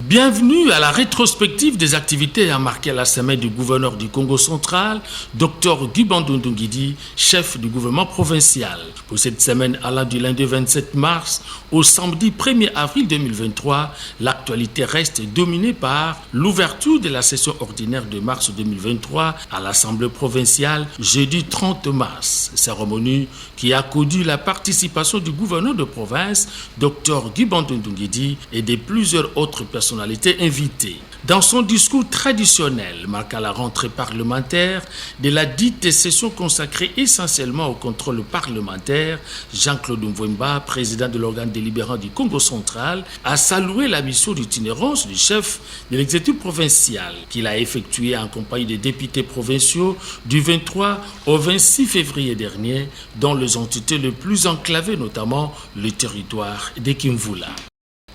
Bienvenue à la rétrospective des activités à marquer la semaine du gouverneur du Congo central, Dr Guy Bandundu Nguidi, chef du gouvernement provincial. Pour cette semaine allant du lundi 27 mars au samedi 1er avril 2023, l'actualité reste dominée par l'ouverture de la session ordinaire de mars 2023 à l'Assemblée provinciale jeudi 30 mars. Cérémonie qui a conduit la participation du gouverneur de province, Dr Guy Bandundu Nguidi, et de plusieurs autres personnalités invitées. Dans son discours traditionnel marquant la rentrée parlementaire de la dite session consacrée essentiellement au contrôle parlementaire, Jean-Claude Mvouemba, président de l'organe délibérant du Congo central, a salué la mission d'itinérance du chef de l'exécutif provincial qu'il a effectuée en compagnie des députés provinciaux du 23 au 26 février dernier dans les entités les plus enclavées, notamment le territoire de Kimvula.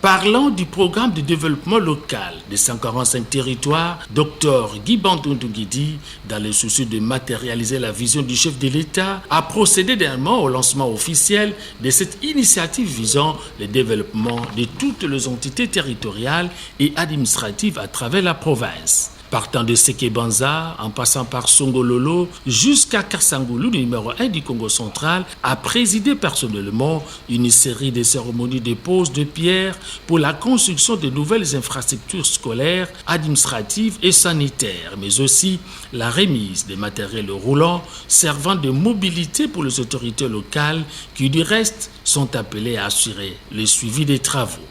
Parlant du programme de développement local des 145 territoires, Dr Guy Bandundu Nguidi, dans le souci de matérialiser la vision du chef de l'État, a procédé dernièrement au lancement officiel de cette initiative visant le développement de toutes les entités territoriales et administratives à travers la province. Partant de Sekebanza, en passant par Songololo, jusqu'à Kasangulu, numéro 1 du Congo central, a présidé personnellement une série de cérémonies de pose de pierre pour la construction de nouvelles infrastructures scolaires, administratives et sanitaires, mais aussi la remise des matériels roulants servant de mobilité pour les autorités locales qui, du reste, sont appelées à assurer le suivi des travaux.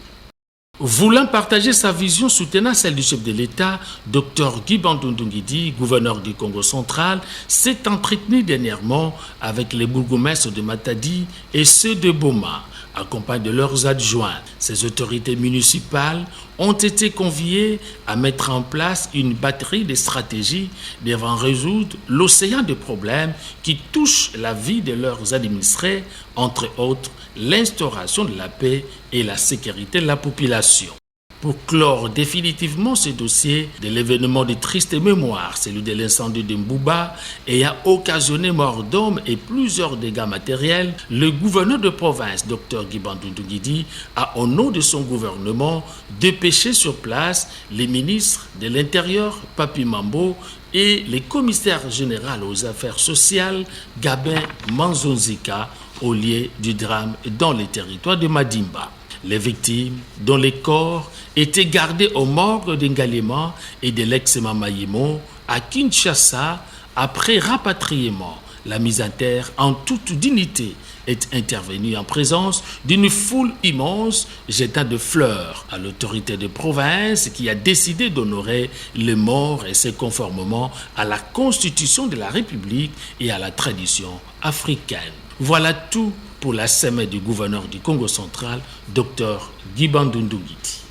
Voulant partager sa vision soutenant celle du chef de l'État, Dr Guy Bandundu Nguidi, gouverneur du Congo central, s'est entretenu dernièrement avec les bourgmestres de Matadi et ceux de Boma, accompagnés de leurs adjoints. Ces autorités municipales ont été conviées à mettre en place une batterie de stratégies devant résoudre l'océan de problèmes qui touchent la vie de leurs administrés, entre autres l'instauration de la paix et la sécurité de la population. Pour clore définitivement ce dossier de l'événement de triste mémoire, celui de l'incendie de Mbouba, ayant occasionné mort d'hommes et plusieurs dégâts matériels, le gouverneur de province, Dr Guy Bandundu Nguidi, a au nom de son gouvernement dépêché sur place les ministres de l'Intérieur, Papi Mambo, et les commissaires généraux aux affaires sociales, Gabin Manzonzika, au lieu du drame dans les territoires de Madimba. Les victimes, dont les corps étaient gardés aux morgues d'Ngalema et de l'ex-Mamayimo à Kinshasa après rapatriement, la mise à terre en toute dignité est intervenue en présence d'une foule immense jetant de fleurs à l'autorité de province qui a décidé d'honorer les morts et c'est conformément à la constitution de la République et à la tradition africaine. Voilà tout pour la semaine du gouverneur du Congo central, Dr Guy Bandundu Nguidi.